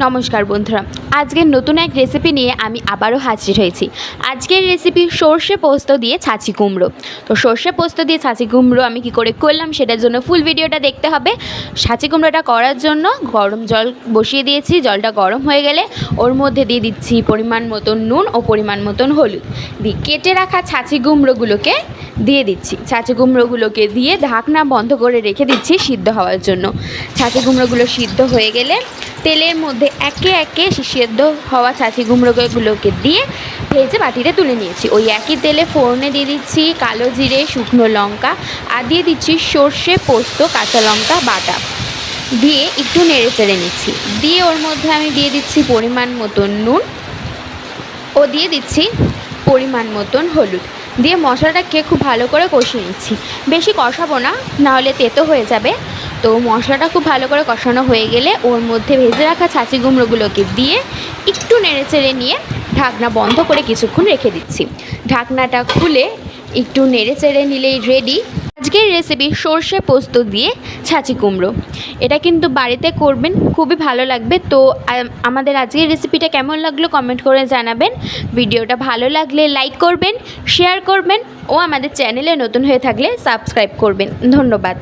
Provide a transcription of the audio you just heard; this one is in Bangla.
নমস্কার বন্ধুরা, আজকের নতুন এক রেসিপি নিয়ে আমি আবারও হাজির হয়েছি। আজকের রেসিপি সর্ষে পোস্ত দিয়ে ছাঁচি কুমড়ো। তো সর্ষে পোস্ত দিয়ে ছাঁচি কুমড়ো আমি কি করে করলাম সেটার জন্য ফুল ভিডিওটা দেখতে হবে। ছাঁচি কুমড়োটা করার জন্য গরম জল বসিয়ে দিয়েছি। জলটা গরম হয়ে গেলে ওর মধ্যে দিয়ে দিচ্ছি পরিমাণ মতন নুন ও পরিমাণ মতন হলুদ। দিয়ে কেটে রাখা ছাঁচি কুমড়োগুলোকে দিয়ে দিচ্ছি। ছাঁচি কুমড়োগুলোকে দিয়ে ঢাকনা বন্ধ করে রেখে দিচ্ছি সিদ্ধ হওয়ার জন্য। ছাঁচি কুমড়োগুলো সিদ্ধ হয়ে গেলে তেলের মধ্যে একে একে সিদ্ধ হওয়া ছাঁচি কুমড়োগুলোকে দিয়ে ভেজে বাটিতে তুলে নিয়েছি। ওই একই তেলে ফোড়নে দিয়ে দিচ্ছি কালো জিরে, শুকনো লঙ্কা আর দিয়ে দিচ্ছি সর্ষে, পোস্ত, কাঁচা লঙ্কা বাটা দিয়ে একটু নেড়ে চেড়ে নিচ্ছি। দিয়ে ওর মধ্যে আমি দিয়ে দিচ্ছি পরিমাণ মতন নুন ও দিয়ে দিচ্ছি পরিমাণ মতন হলুদ দিয়ে মশলাটাকে খুব ভালো করে কষিয়ে নিচ্ছি। বেশি কষাবো না, নাহলে তেতো হয়ে যাবে। তো মশলাটা খুব ভালো করে কষানো হয়ে গেলে ওর মধ্যে ভেজে রাখা ছাঁচি কুমড়োগুলোকে দিয়ে একটু নেড়ে চেড়ে নিয়ে ঢাকনা বন্ধ করে কিছুক্ষণ রেখে দিচ্ছি। ঢাকনাটা খুলে একটু নেড়ে চেড়ে নিলেই রেডি আজকের রেসিপি সর্ষে পোস্ত দিয়ে ছাঁচি কুমড়ো। এটা কিন্তু বাড়িতে করবেন, খুবই ভালো লাগবে। তো আমাদের আজকের রেসিপিটা কেমন লাগলো কমেন্ট করে জানাবেন। ভিডিওটা ভালো লাগলে লাইক করবেন, শেয়ার করবেন ও আমাদের চ্যানেলে নতুন হয়ে থাকলে সাবস্ক্রাইব করবেন। ধন্যবাদ।